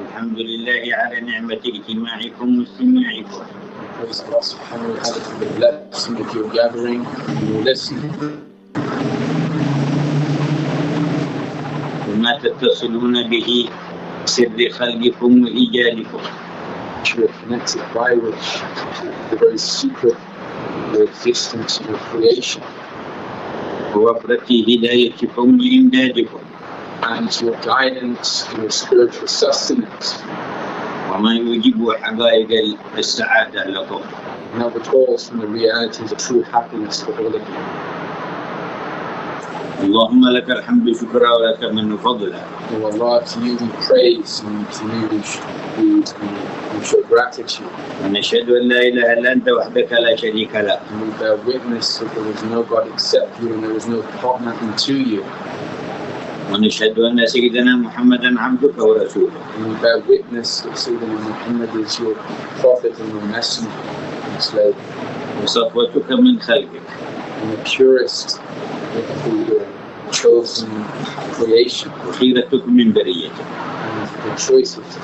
الحمد لله على نعمة اجتماعكم واستماعكم. Praise Allah subhanahu wa ta'ala for the blessing of your gathering and your listening. وما تتصلون به سر خلقكم وإيجادكم. You are connected by which the very secret of your existence and your creation. ووفرة هدايتكم وإمدادكم. And your guidance and your spiritual sustenance. وما يوجب حقائق السعادة لكم. Now the calls from the realities of true happiness for all of you. اللهم لك الحمد شكرا ولك من فضلا. Oh Allah, to you we praise and to you we show gratitude. ونشهد أن لا إله إلا أنت وحدك لا شريك لك. And we bear witness that there is no God except you and there is no partner unto you. ونشهد أن سيدنا محمدا عبدك ورسولك. And we bear witness that Sayyidi Muhammad is your prophet and your messenger and slave. وصفوتك من خلقك. And the purest of your chosen creation. وخيرتك من بريتك. And the choicest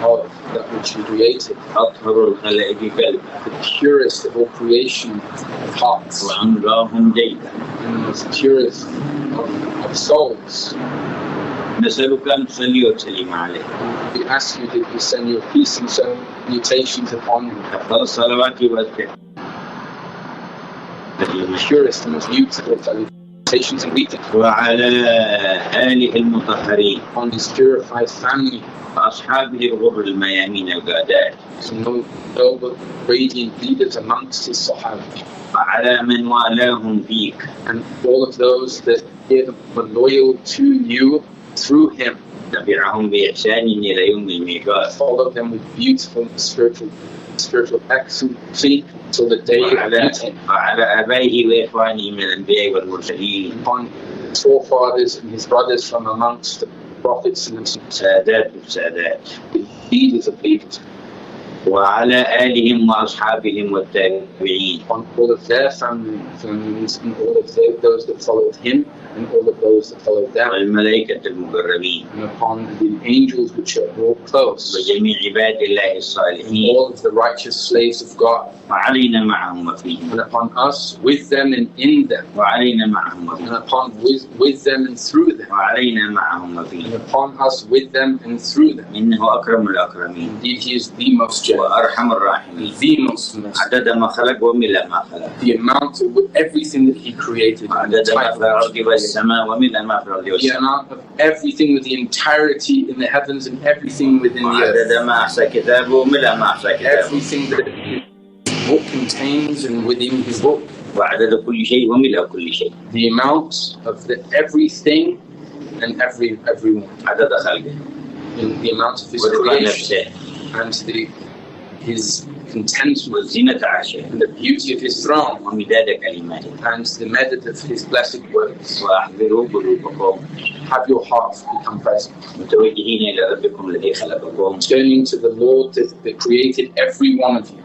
of that which you created. أطهر الخلائق قلبا. The purest of all creation of hearts. وأنقاهم جيدا. And the most purest of souls. نسألك أن تصلي وتسلم عليه. We ask you that you send your peace and salutations upon him. أفضل الصلوات والسلام. The purest and most beautiful salutations and greetings. وعلى آله المطهرين. On his purified family. وأصحابه الغر الميامين القادات. So noble, radiant leaders amongst his Sahaba. وعلى من والاهم فيك. And all of those that were loyal to you through him. تبعهم بإحسان إلى يوم الميقات. Follow them with beautiful spiritual excellency till the day of meeting. وعلى آبائه وإخوانه من الأنبياء والمرسلين. Upon his forefathers and his brothers from amongst the prophets and سادات السادات. the leaders of leaders. وعلى آلهم وأصحابهم والتابعين. On all of their families and all of those that followed him and all of those that followed them. والملائكة المقربين. And upon the angels which are all close. وجميع عباد الله الصالحين. All of the righteous slaves of God. وعلينا معهم وفيهم. And upon us, with them and in them. وعلينا معهم وفيهم. And upon with them and through them. وعلينا معهم وفيهم. And upon us, with them and through them. إنه أكرم الأكرمين. Indeed, he is the most generous. وأرحم الراحمين. The most merciful. عدد ما خلق وملء ما خلق. The amount of everything that he created. عدد ما في الأرض والسماء وملء ما في الأرض The والسماء. amount of everything with the entirety in the heavens and everything within the earth. عدد ما أحصى كتابه وملء ما أحصى كتابه. Everything that his book contains and within his book. وعدد كل شيء وملء كل شيء. The amount of the everything and everyone. عدد خلقه. In the amount of his ورضا creation نفسه. and his contentment وزينة عرشه. and the beauty of his throne ومداد كلماته. and the medit of his blessed words. وأحضروا قلوبكم. Have your hearts become present. متوجهين إلى ربكم الذي خلقكم. Turning to the Lord that created every one of you.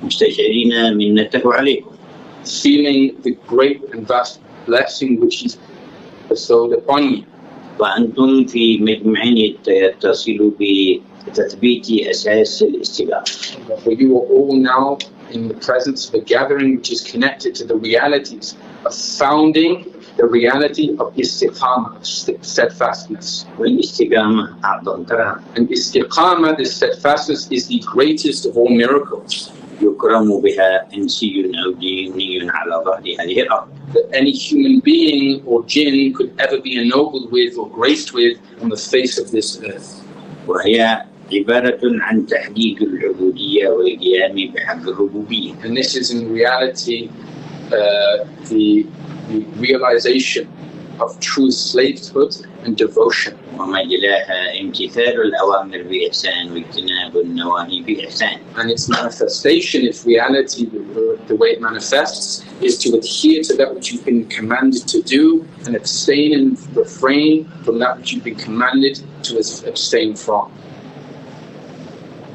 مستشعرين منته عليكم. Feeling the great and vast blessing which he's bestowed upon you. وأنتم في مجمع يتصل بتثبيت أساس الاستقامة. For you are all now in the presence of a gathering which is connected to the realities of founding the reality of istiqamah, of steadfastness. والاستقامة أعظم كرامة. And istiqamah, this steadfastness, is the greatest of all miracles. يكرم بها إنسي أو جيني على ظهر هذه الأرض. That any human being or jinn could ever be ennobled with or graced with on the face of this earth. وهي عبارة عن تحقيق العبودية والقيام بحق الربوبية. And this is in reality the realization of true slavehood and devotion. ومجلاها امتثال الأوامر بإحسان واجتناب النواهي بإحسان. And its manifestation, its reality, the way it manifests, is to adhere to that which you've been commanded to do and abstain and refrain from that which you've been commanded to abstain from.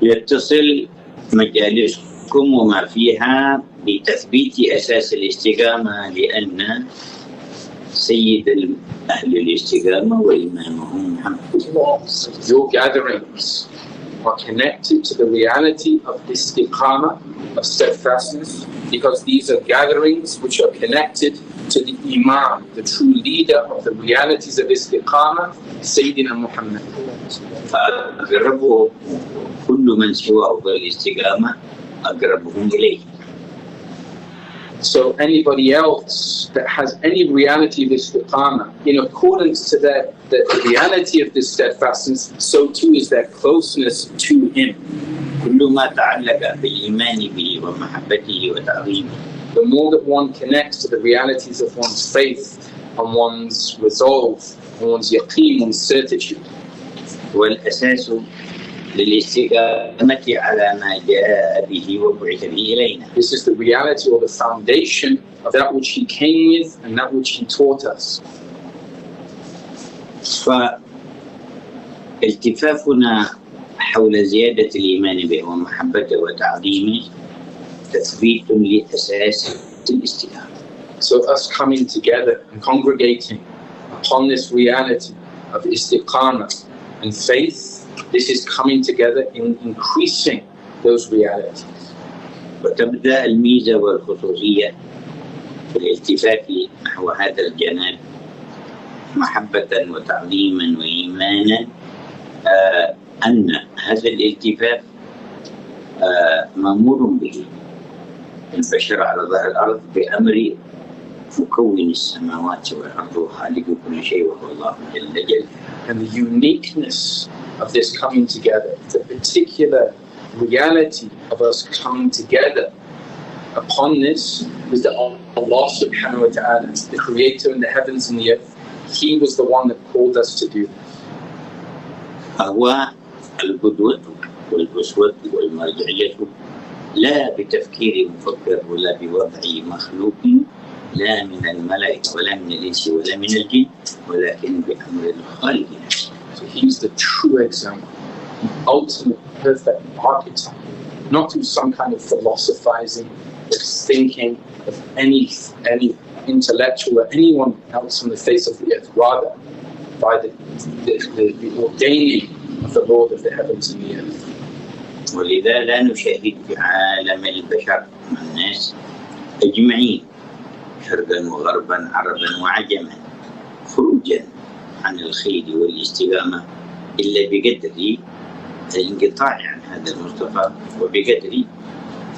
يتصل مجالسكم وما فيها بتثبيت أساس الاستقامة لأن سيد أهل الاستقامة وإمامهم محمد. Your gatherings are connected to the reality of istiqamah, of steadfastness, because these are gatherings which are connected to the Imam, the true leader of the realities of istiqamah, Sayyidina Muhammad. فأقربه كل من سواه بالاستقامة أقربهم إليه. So anybody else that has any reality of istiqamah, in accordance to the reality of this steadfastness, so too is their closeness to him. كل ما تعلق بالإيمان به ومحبته وتعظيمه. The more that one connects to the realities of one's faith and one's resolve and one's yaqeen, one's certitude. والأساس للاستقامة على ما جاء به وبعث به إلينا. This is the reality or the foundation of that which he came with and that which he taught us. فالتفافنا حول زيادة الإيمان به ومحبته وتعظيمه تثبيت لأساس الاستقامة. So us coming together and congregating upon this reality of istiqamah and faith, this is coming together in increasing those realities. وتبدأ الميزة والخصوصية في الالتفاف نحو هذا الجناب محبة وتعظيما وإيمانا، أن هذا الالتفاف مأمور به البشر على ظهر الأرض بأمر مكون السماوات والأرض وخالق كل شيء وهو الله جل جلاله. And the uniqueness of this coming together, the particular reality of us coming together upon this, is that Allah subhanahu wa ta'ala, the creator in the heavens and the earth, he was the one that called us to do this. فهو القدوة والأسوة والمرجعية لا بتفكير مفكر ولا بوضع مخلوق، لا من الملائكة ولا من الإنس ولا من الجن، ولكن بأمر الخالق. So he's the true example, the ultimate perfect archetype, not through some kind of philosophizing, of thinking of any intellectual or anyone else on the face of the earth, rather by the ordaining of the Lord of the heavens and the earth. ولذا لا نشاهد في عالم البشر مع الناس أجمعين شرقا وغربا عربا وعجما خروجا عن الخير والاستقامة إلا بقدر الانقطاع عن هذا المصطفى وبقدر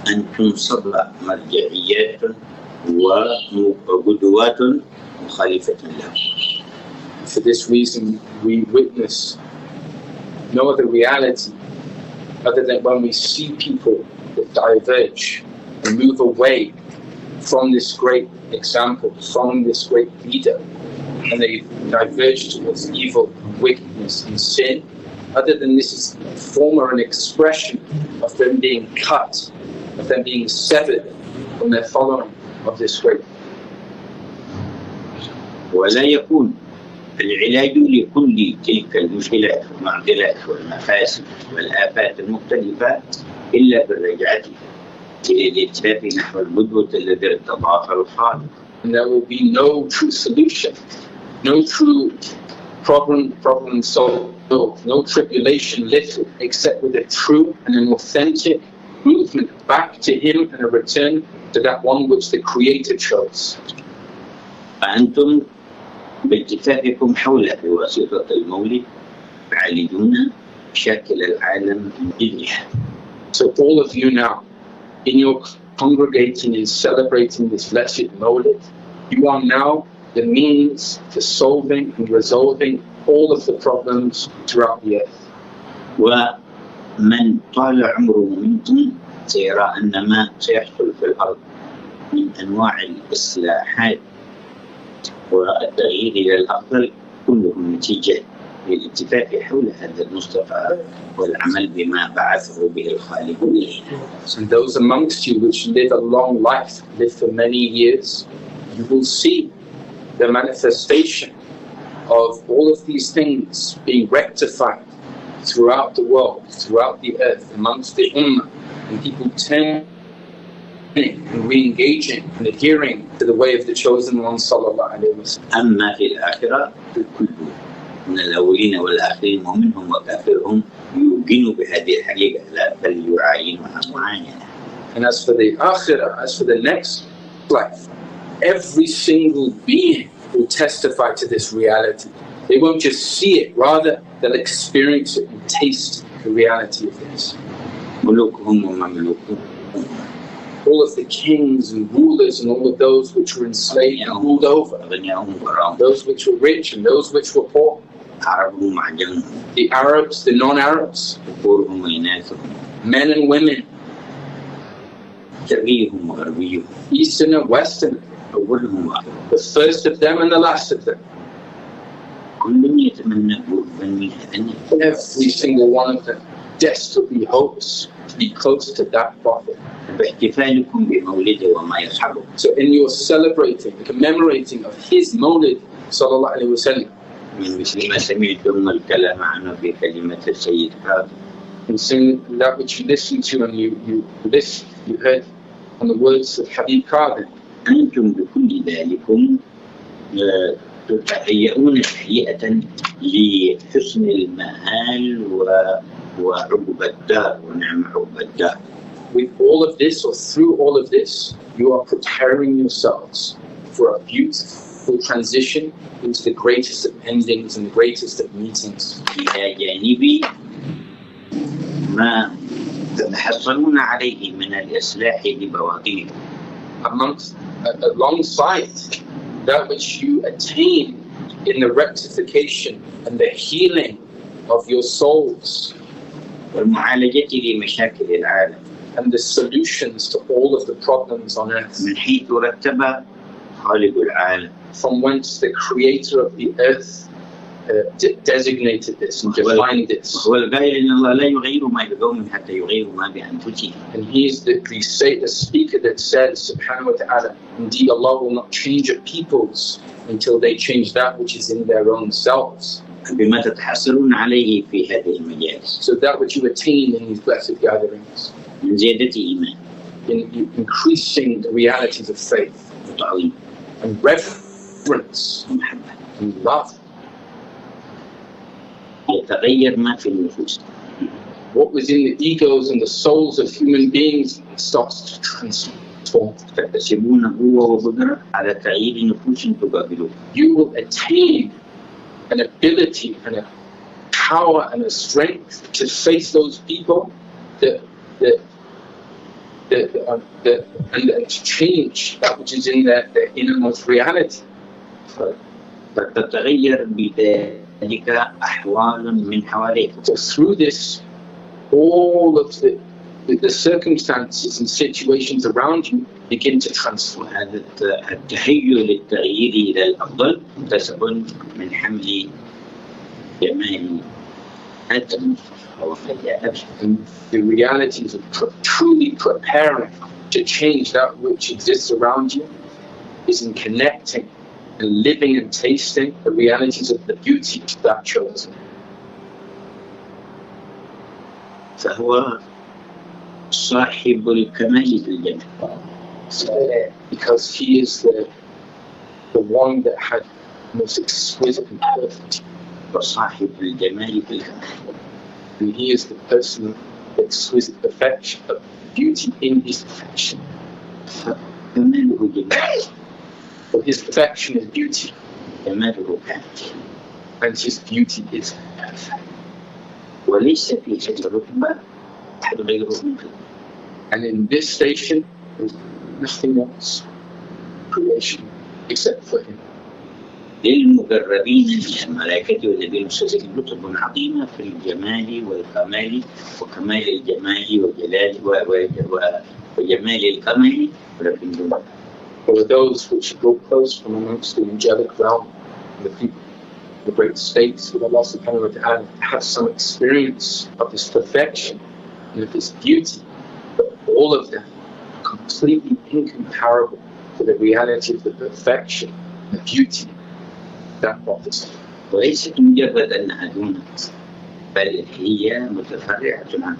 أن تنصب مرجعيات وقدوات مخالفة له. For this reason, we witness no other reality other than when we see people that diverge and move away from this great example, from this great leader, and they diverge towards evil and wickedness and sin. Other than this is a form or an expression of them being cut, of them being severed from their following of this great. ولا يكون العلاج لكل تلك المشكلات والمعضلات والمفاسد والآفات المختلفة إلا بالرجعة إلى الالتفاف نحو القدوة الذي ارتضاها الخالق. And there will be no true solution, no true problem solved, no tribulation lifted, except with a true and an authentic movement back to Him and a return to that one which the Creator chose. فأنتم بالتفافكم حوله بواسطة المولد تعالجون مشاكل العالم من جذرها. So all of you now, in your congregating and celebrating this blessed MAWLID, you are now the means for solving and resolving all of the problems throughout the earth. ومن طال عمره منكم سيرى أن ما سيحصل في الأرض من أنواع الإصلاحات والتغيير إلى الأفضل كله نتيجة للاتفاق حول هذا المصطفى والعمل بما بعثه به الخالق إلينا. And those amongst you which live a long life, live for many years, you will see the manifestation of all of these things being rectified throughout the world, throughout the earth, amongst the Ummah, and people turning and re-engaging and adhering to the way of the chosen one, sallallahu alayhi wa sallam. أما في الآخرة فالكل من الأولين والآخرين ومنهم وكافرهم يوقنوا بهذه الحقيقة لا بل يعاينها معاينة. And as for the akhirah, as for the next life, every single being will testify to this reality. They won't just see it, rather they'll experience it and taste the reality of this. ملوكهم ومملوكهم. All of the kings and rulers and all of those which were enslaved and ruled over, those which were rich and those which were poor, the Arabs, the non-Arabs, men and women, Eastern and Western, the first of them and the last of them. Every single one of them desperately hopes to be close to that Prophet. So in your celebrating, commemorating of his MAWLID sallallahu alayhi wa sallam, and saying that which you listened to and you heard on the words of Habib Qadir. أنتم بكل ذلكم تتهيئون تهيئة لحسن المآل وعقب الدار ونعم عقب الدار. With all of this, or through all of this, you are preparing yourselves for a beautiful transition into the greatest of endings and the greatest of meetings. إلى جانب ما تتحصلون عليه من الإصلاح لبواطنكم. Alongside that which you attain in the rectification and the healing of your souls, والمعالجة لمشاكل العالم, and the solutions to all of the problems on earth. من حيث رتب خالق العالم, from whence the creator of the earth designated this and defined this. والقائل إن الله لا يغير ما بقوم حتى يغيروا ما بأنفسهم. And he is the speaker that says, subhanahu wa ta'ala, indeed Allah will not change a peoples until they change that which is in their own selves. بما تتحصلون عليه في هذه المجالس. So that which you attain in these blessed gatherings, من زيادة إيمان, in increasing the realities of faith, وتعظيم, and reverence, ومحبة, and love. يتغير ما في النفوس. What was in the egos and the souls of human beings starts to transform. تكتسبون قوة وقدرة على تغيير نفوس تقابلون. You will attain an ability and a power and a strength to face those people and to change that which is in their innermost reality. فتتغير بذلك أحوال من حواليكم. So through this, all of the circumstances and situations around you begin to transform. هذا التهيؤ للتغيير إلى الأفضل مكتسب من حمل جمال آدم and the realities of truly preparing to change that which exists around you is in connecting and living and tasting the realities of the beauty of that chosen. فهو صاحب الكمال في الجنة. Because he is the one that had most exquisite and perfect. وصاحب الجمال في الكمال. And he is the person of exquisite perfection, of beauty in his perfection. كماله جمال. But his perfection is beauty. كماله كامل. And his beauty is perfect. وليس في هذه الرتبة أحد غيره. And in this station, there's nothing else creation except for him. للمجربين من الملائكة والذين يستزيدون رتب عظيمة في الجمال والكمال وكمال الجمال وجمال الكمال ولكن دون. For those which go close from amongst the angelic realm, the people, the great states with Allah subhanahu wa ta'ala, have some experience of this perfection and of this beauty, but all of them are completely incomparable to the reality of the perfection and the beauty of that prophecy. وليست مجرد أنها دون بل هي متفرعة عنه.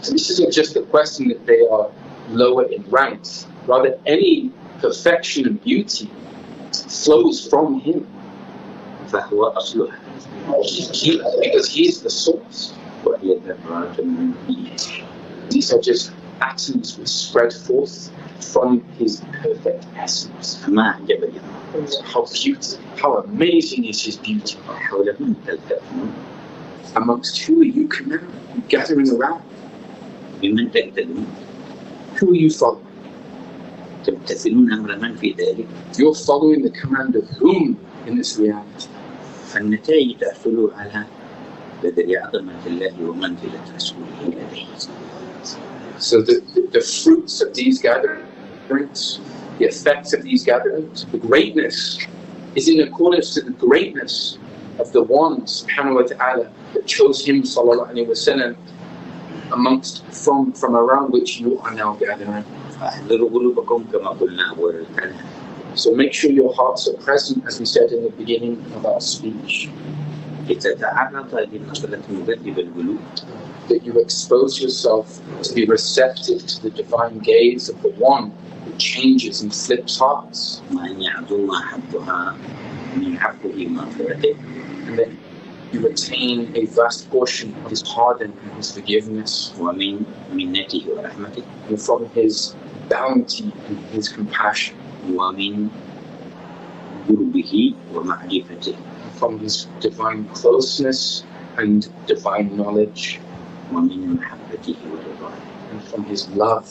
This isn't just a question that they are lower in ranks, rather any perfection and beauty flows from him, فهو أصلها because he's the source. وهي ذرات من فيه. These are just atoms which spread forth from his perfect essence. ما أعجبني How beautiful, how amazing is his beauty. حول من تلتفون Amongst who are you gathering around? بمن تقتدون Who are you following? تمتثلون أمر من في ذلك. You're following the command of whom in this reality? فالنتائج تحصل على بدل عظمة الله ومنزلة رسوله لديه. So the fruits of these gatherings, the effects of these gatherings, the greatness is in accordance to the greatness of the one subhanahu wa ta'ala that chose him sallallahu alayhi wa sallam amongst from around which you are now gathering. فاحذروا قلوبكم كما قلنا أول الكلام. So make sure your hearts are present, as we said in the beginning of our speech, لتتعرض لنظرة مجذب القلوب. that you expose yourself to be receptive to the divine gaze of the one who changes and flips hearts, وأن يعظم حظها من حقه مغفرته. and then you attain a vast portion of his pardon and his forgiveness, ومن منته ورحمته. and from his bounty and his compassion, ومن قربه ومعرفته. from his divine closeness and divine knowledge, ومن محبته ورضاه. and from his love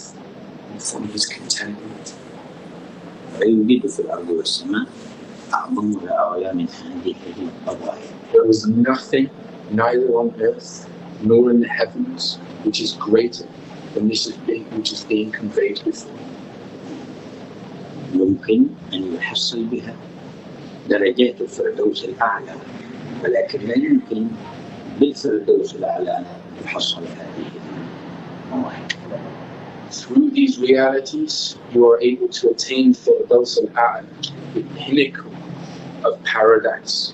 and from his contentment. ويوجد في الأرض والسماء أعظم وأعلى من هذه القضايا. There is nothing, neither on earth nor in the heavens, which is greater than which is being conveyed before. يمكن أن يحصل بها درجات الفردوس الأعلى، ولكن لا يمكن بالفردوس الأعلى أن تحصل هذه المواهب. Through these realities, you are able to attain Firdaus al-A'la, the pinnacle of paradise.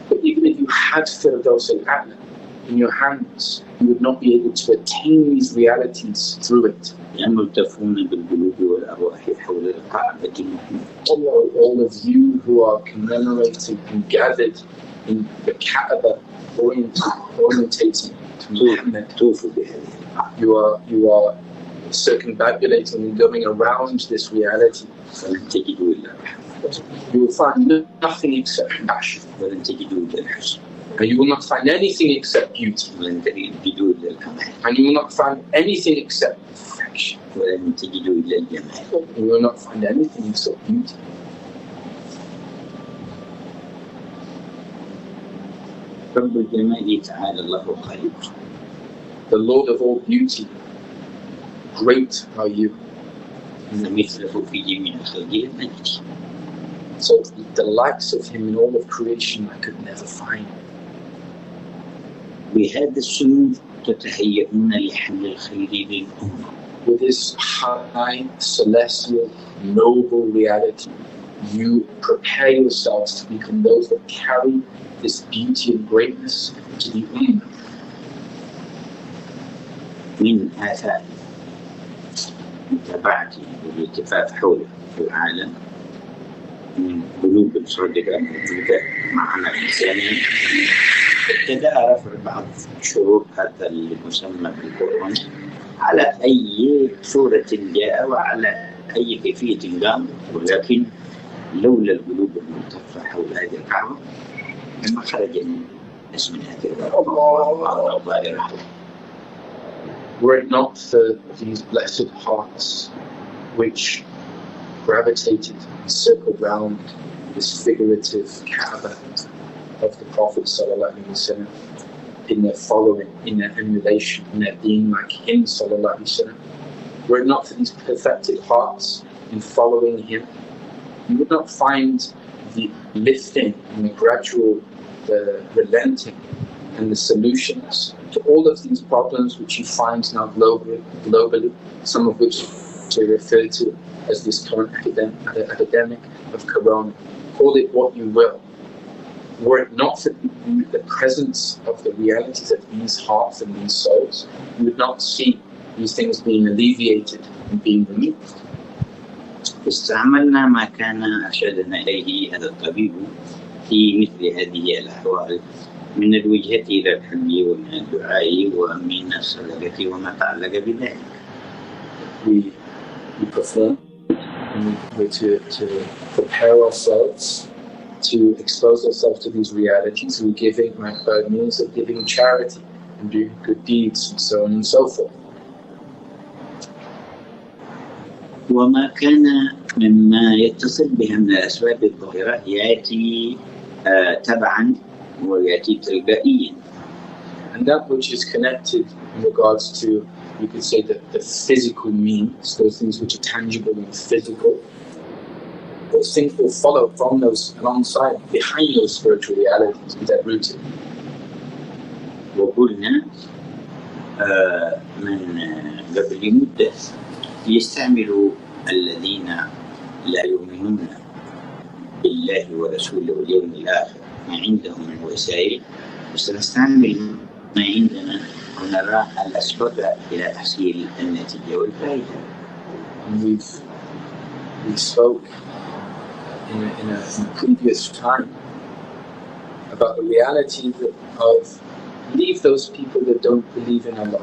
But even if you had Firdaus al-A'la in your hands, you would not be able to attain these realities through it. ملتفون بالقلوب والأرواح حول الكعبة المحمودة. All of you who are commemorating and gathered in the Kaaba, orientating to Muhammad, توفوا بهذه. you are circumambulating and going around this reality. فلن تجدوا إلا رحمة. You will find nothing except compassion, ولن تجدوا إلا الحسن. and you will not find anything except beauty, ولن تجدوا إلا الكمال. and you will not find anything except perfection, ولن تجدوا إلا الجمال. and you will not find anything except beauty. رب الجمال تعالى الله خير. The Lord of all beauty, great are you. إن مثله في جميع الخلق المجد. So the likes of him in all of creation I could never find. بهذا السمو تتهيئون لحمل الخير للأمة. With this high, celestial, noble reality, you prepare yourselves to become those that carry this beauty and greatness to the Ummah. من آثار متابعته والالتفاف حوله في العالم من قلوب صادقة موجودة معنا الإنساني، ابتدأ رفع بعض شروط هذا المسمى بالقرآن على أي صورة جاء وعلى أي كيفية قام، ولكن لولا القلوب الملتفة حول هذه الكعبة لما خرج من اسم هذه الظاهرة. Were it not for these blessed hearts which gravitated and circled round this figurative Kaaba of the Prophet ﷺ, in their following, in their emulation, in their being like him ﷺ, were it not for these perfected hearts in following him, you would not find the lifting and the gradual relenting and the solutions to all of these problems which you find now globally, some of which they refer to as this current epidemic of Corona. Call it what you will. Were it not for the presence of the realities of these hearts and these souls, you would not see these things being alleviated and being removed. استعملنا ما كان أرشدنا إليه هذا الطبيب في مثل هذه الأحوال من الوجهة إلى الحل ومن الدعاء ومن الصدقة وما تعلق بذلك. We prefer to prepare ourselves to expose ourselves to these realities through giving, by means of giving charity and doing good deeds and so on and so forth. وما كان مما يتصل بها من الأسباب الظاهرة يأتي تبعا ويأتي تلقائيا. And that which is connected in regards to, you could say, the physical means, those things which are tangible and physical, those things will follow from those, alongside, behind those spiritual realities that are rooted. وقلنا من قبل مدة يستعمل الذين لا يؤمنون بالله ورسوله واليوم الآخر ما عندهم من وسائل، وسنستعمل ما عندنا ونرى الأسباب إلى تحصيل النتيجة والفائدة. And we spoke in a previous time about the reality of leave those people that don't believe in Allah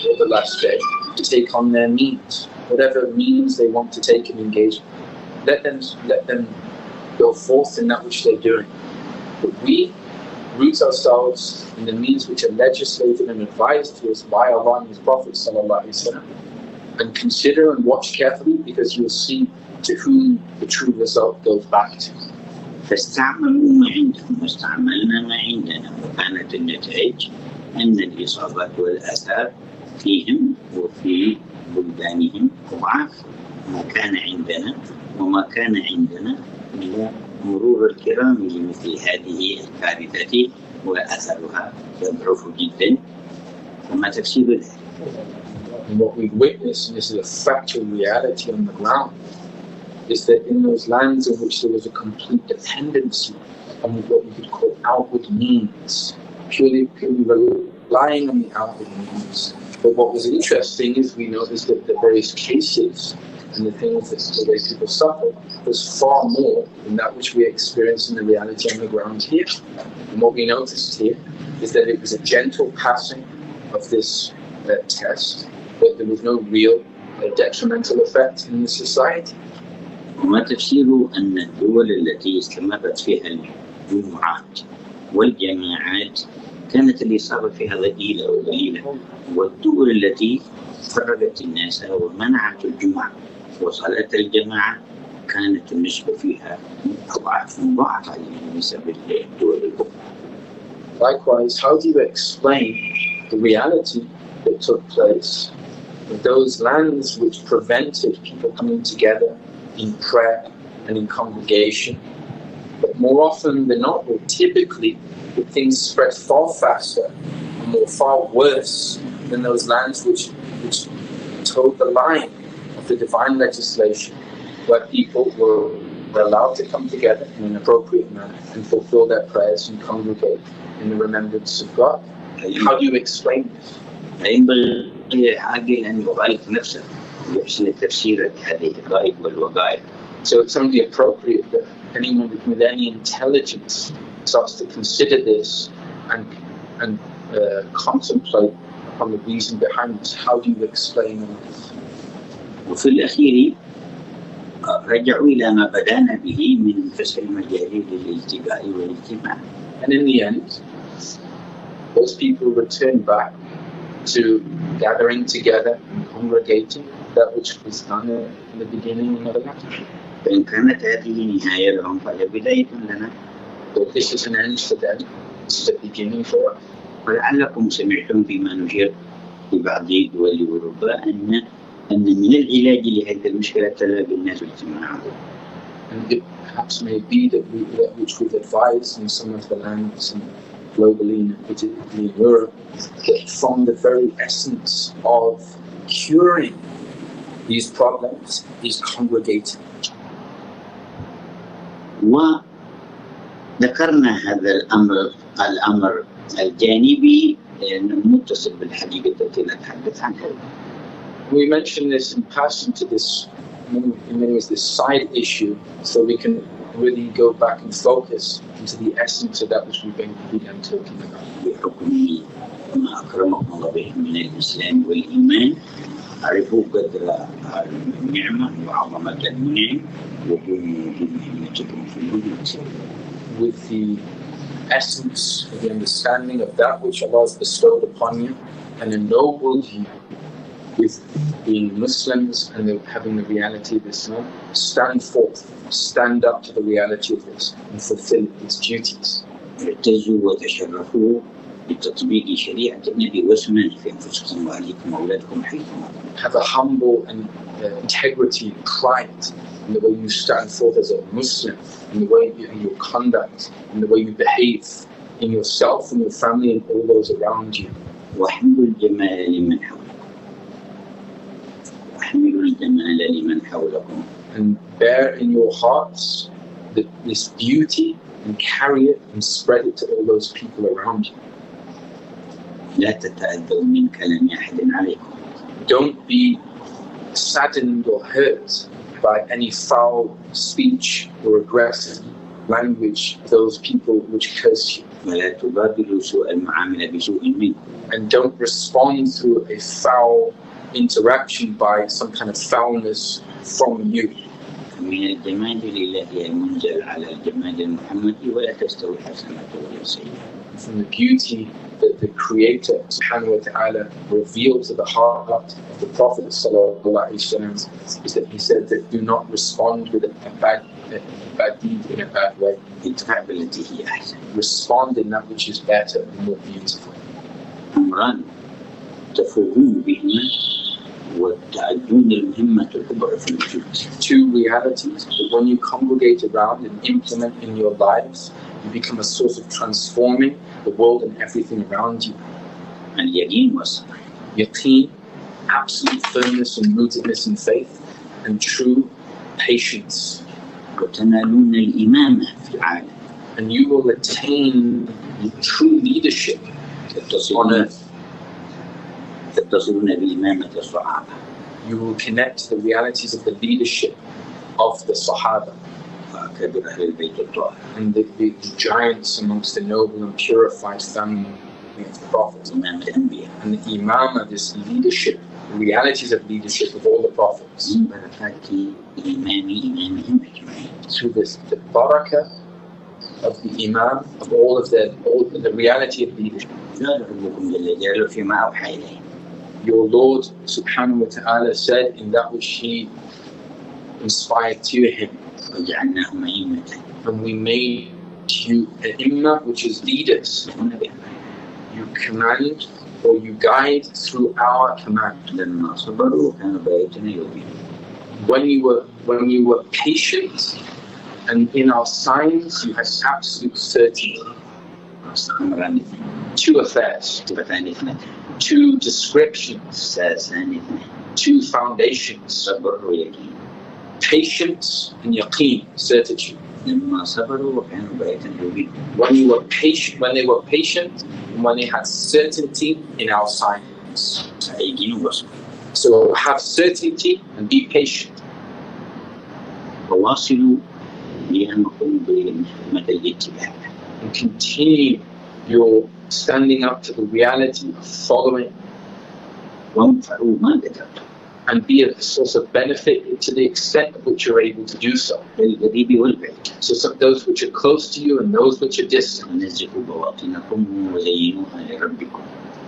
or the last day to take on their means, whatever means they want to take and engage. Let them go forth in that which they're doing. But we root ourselves in the means which are legislated and advised to us by Allah and His Prophet ﷺ, and consider and watch carefully, because you'll see to whom the true result goes back to. فاستعملوا ما عندهم واستعملنا ما عندنا، وكانت النتائج أن الإصابات والآثار فيهم وفي بلدانهم أضعاف ما كان عندنا وما كان عندنا من مرور الكرام لمثل هذه الكارثة وأثرها يضعف جدا، وما تفسير ذلك. And what we've witnessed, and this is a factual reality on the ground, is that in those lands in which there was a complete dependency on what you could call outward means, purely relying on the outward means. But what was interesting is we noticed that the various cases and the things that the way people suffered was far more than that which we experience in the reality on the ground here. And what we noticed here is that it was a gentle passing of this test, but there was no real detrimental effect in the society. وما تفسير أن الدول التي استمرت فيها الجمعات والجامعات كانت الإصابة فيها ضئيلة وقليلة، والدول التي فرغت الناس ومنعت الجمعة وصلاة الجماعة كانت النسبة فيها أضعاف مضاعفة بالنسبة للدول الأخرى. Likewise, how do you explain the reality that took place in those lands which prevented people coming together in prayer and in congregation? But more often than not, or typically, the things spread far faster and far worse than those lands which toed the line of the divine legislation, where people were allowed to come together in an appropriate manner and fulfill their prayers and congregate in the remembrance of God. How do you explain this? ينبغي عاقل أن يغالط نفسه ويحسن تفسير هذه الغائب والوقائع. So it's only appropriate that anyone with any intelligence starts to consider this and contemplate on the reason behind this. How do you explain all this? وفي الأخير رجعوا إلى ما بدأنا به من فتح المجال للالتقاء والاجتماع. And in the end, those people return back to gathering together and congregating, that which was done in the beginning and the latter. فإن كانت هذه نهاية لهم فهي بداية لنا. But this is an end for them. This is a beginning for us. ولعلكم سمعتم فيما نشير في بعض دول أوروبا أن من العلاج لهذه المشكلة تلاقي الناس اجتماعهم. And it perhaps may be that which we've advised in some of the lands and globally, and particularly in Europe, that from the very essence of curing these problems is congregating. وذكرنا هذا الأمر الجانبي متصل بالحقيقة التي نتحدث عنها. We mentioned this in passing to this, in many ways, this side issue, so we can really go back and focus into the essence of that which we began talking about. بحكم ما أكرمكم الله به من الإسلام والإيمان عرفوا قدر النعمة وعظمة المنعم وقوموا بمهمتكم في الوجود. With the essence of the understanding of that which Allah has bestowed upon you and ennobled you with being Muslims and having the reality of Islam, stand forth, stand up to the reality of this and fulfill its duties. اعتزوا وتشرفوا بتطبيق شريعة النبي واسمه في أنفسكم وأهليكم وأولادكم حيثما. Have a humble and integrity and pride in the way you stand forth as a Muslim, in the way in your conduct, in the way you behave in yourself and your family and all those around you. واحملوا الجمال لمن حولكم. واحملوا الجمال لمن حولكم. And bear in your hearts this beauty and carry it and spread it to all those people around you. لا تتأذوا من كلام أحد عليكم. Don't be saddened or hurt by any foul speech or aggressive language of those people which curse you. ولا تبادلوا سوء المعاملة بسوء منكم. And don't respond through a foul interaction by some kind of foulness from you. من الجمال لله المنزل على الجمال المحمدي ولا تستوي الحسنة ولا السيئة. From the beauty that the Creator subhanahu wa ta'ala revealed to the heart of the Prophet sallallahu alaihi wasallam is that he said that do not respond with a bad deed in a bad way. ادفع بالتي هي أحسن. Respond in that which is better and more beautiful. أمران تفوقون بهما وتعدون المهمة الكبرى في الوجود. Two realities that when you congregate around and implement in your lives, you become a source of transforming the world and everything around you. اليقين والصبر. Yaqeen, absolute firmness and rootedness in faith, and true patience. وتنالون الإمامة في العالم. And you will attain true leadership on earth. تتصلون بإمامة الصحابة. You will connect to the realities of the leadership of the Sahaba. وأكابر أهل البيت الطاهر. And the giants amongst the noble and purified family of the Prophets. إمام الأنبياء. And the Imamah, this leadership, the realities of leadership of all the Prophets. من بركات إمامهم أجمعين. Through this, the barakah of the Imam, of all of the reality of leadership. قال ربكم جل جلاله فيما أوحى إليه. Your Lord subhanahu wa ta'ala said in that which He inspired to Him. وجعلناهم أئمة. And we made you an imam, which is leaders. You command or you guide through our command. لما صبروا كانوا بآياتنا يؤمنون. When you were patient and in our signs you had absolute certainty. أمران Two affairs, صفتان اثنتان. two descriptions, أساسان اثنان. two foundations, صبر ويقين. patience and yaqeen, certitude. لما صبروا وكانوا بآياتنا يؤمنون. When you were patient, when they were patient, and when they had certainty in our signs. يقين وصبر. So have certainty and be patient. وواصلوا بأنكم بمهمة الاتباع. And continue your standing up to the reality of following. وانفعوا ما قدرتم. And be a source of benefit to the extent of which you're able to do so. للقريب والبعيد. So those which are close to you and those which are distant. ونزهوا بواطنكم وزينوها لربكم.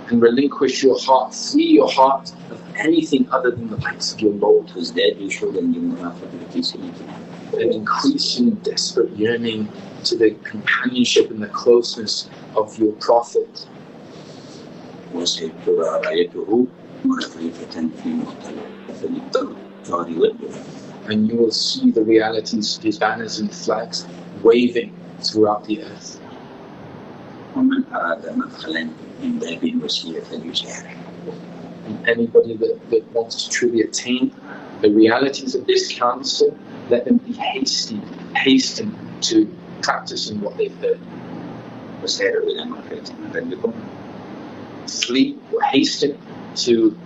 And relinquish your heart, free your heart of anything other than the lights of your Lord. وازدادوا شوقا لمرافقة سيدنا. An increasing desperate yearning to the companionship and the closeness of your Prophet. وسيبتغى رايته مرفرفة في مختلف الأمطار والدول. And you will see the realities of his banners and flags waving throughout the earth. ومن أراد مدخلا من باب الوسيلة فليسارع. And anybody that wants to truly attain the realities of this counsel, let them be hasten to practicing what they've heard. وسارعوا إلى مغفرة من ربكم. Flee or hasten to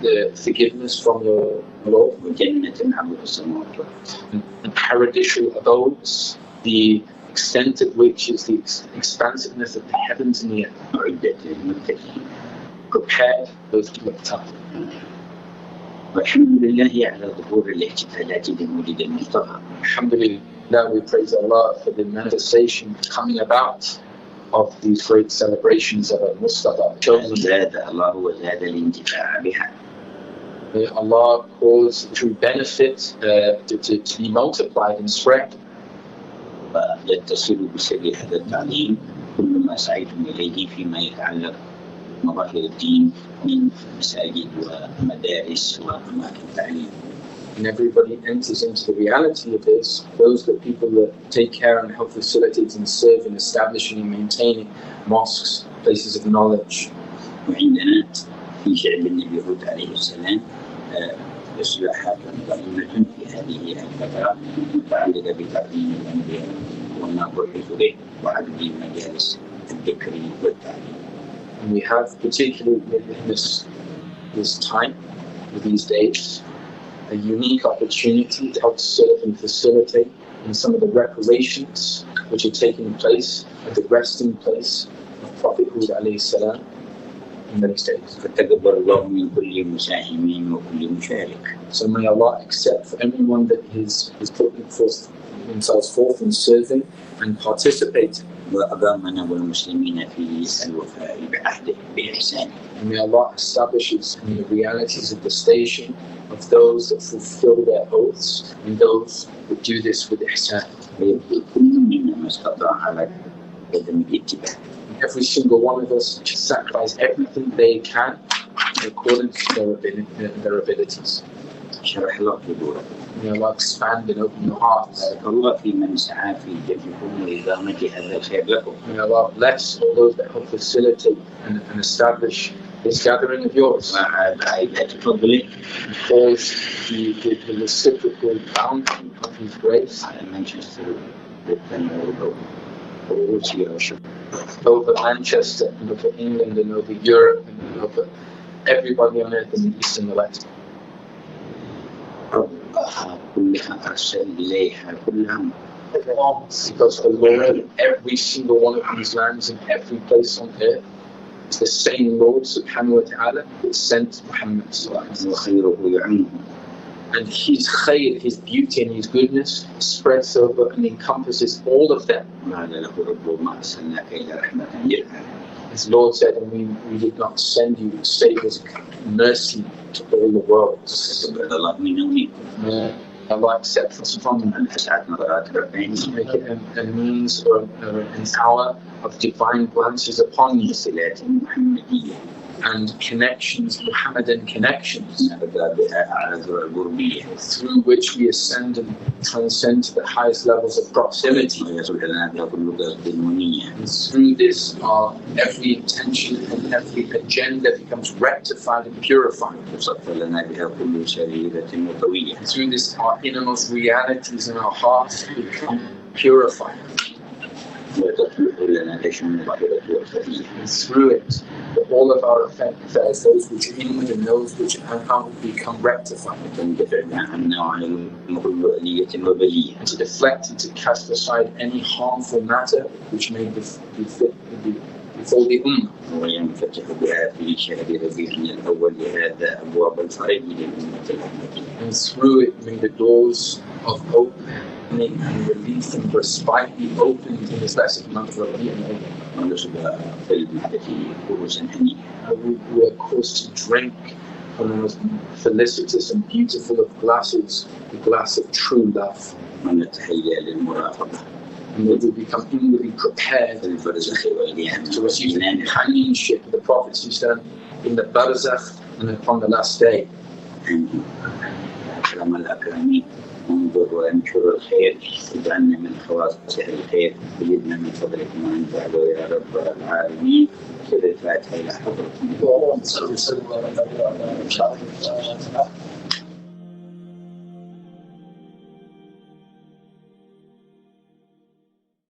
the forgiveness from your Lord, وجنة عرضها السماوات والأرض and paradisial abodes, the extent of which is the expansiveness of the heavens and the earth, أعدت للمتقين. prepared those to look up. والحمد لله على ظهور الاحتفالات بمولد المصطفى. Alhamdulillah, we praise Allah for the manifestation coming about of these great celebrations of Al-Mustafa. زاد الله وزاد الانتفاع بها. May Allah cause true benefit to be multiplied and spread. ويتصل بسر هذا التعليم كل ما سعيتم إليه فيما يتعلق مظاهر الدين من مساجد ومدارس وأماكن تعليم. And everybody enters into the reality of this, those that people that take care and help facilitate and serve in establishing and maintaining mosques, places of knowledge. وعندنا في شعب النبي هود عليه السلام إصلاحات ضخمة في هذه الفترة متعلقة بتعليم الأنبياء وما بعث به وعدد مجالس الذكر والتعليم. And we have particularly in this time, these days, a unique opportunity to help serve and facilitate in some of the reparations which are taking place at the resting place of Prophet Hud alayhi salam in many states. فتقبل الله من كل مساهم وكل مشارك. So may Allah accept for everyone that is putting themselves forth in serving and participating. وأقامنا والمسلمين في الوفاء بعهده بإحسانه. And may Allah establishes in the realities of the station of those that fulfill their oaths and those that do this with ihsan. ويبذل كل منا ما استطاع على قدم الاتباع. Every single one of us should sacrifice everything they can in accordance to their abilities. شرح الله صدوركم. May Allah expand and open your hearts. بارك الله في من سعى في جمعكم وإقامة هذا الخير لكم. May Allah bless all those that help facilitate and establish this gathering of yours. وعائلات فضله Cause the reciprocal bounty of His grace على مانشستر والتنور وروسيا والشرق. over Manchester and over England and over Europe and over everybody on earth in the East and the West. ربها كلها أرسل إليها كلهم. Because the Lord, every single one of these lands and every place on earth, is the same Lord subhanahu wa ta'ala that sent Muhammad sallallahu alaihi wasallam. وخيره يعمه. And His khayr, His beauty and His goodness spreads over and encompasses all of them. قال له ربه ما أرسلناك إلا رحمة للعالمين. His Lord said, and we did not send you save as mercy to all the worlds. استقبل الله منا ومنكم. Allah accepts us from them. أن أسعد نظرات ربنا. Make it a means or an hour of divine glances upon you صلات محمدية. and connections, Muhammadan connections, نبدأ بها أعراض القربية. through which we ascend and transcend to the highest levels of proximity. ويصل لنا بها كل قصد ونية. And through this, every intention and every agenda becomes rectified and purified. وصف لنا بها كل سريرة وطوية. And through this, our innermost realities in our hearts become purified. وتصلح لنا تشمل الظاهرة والخفية. And through it, all of our affairs, those which are inward and those which are outward, become rectified. وتندفع عنا وعن كل آلية وبلية. And to deflect and to cast aside any harmful matter which may befall the ummah. وينفتح بها في شهر ربيع الأول لهذا أبواب الفرج للأمة الأحمدية. And through it may the doors of opening and relief and respite be opened in this blessed month of Rabi'ul Awwal. ونصب في المعدة كؤوسا هنيئة. We are caused to drink from the most felicitous and beautiful of glasses, the glass of true love. ونتهيأ للمرافقة. And we will become inwardly prepared في البرزخ والقيامة. to receive the companionship of the Prophet in the barzakh and upon the last day. أكرم الأكرمين. انظر وانشر الخير واجعلنا من خواص أهل الخير وزدنا من فضلك ما أنت يا رب العالمين. سر الفاتحة إلى حضرتك.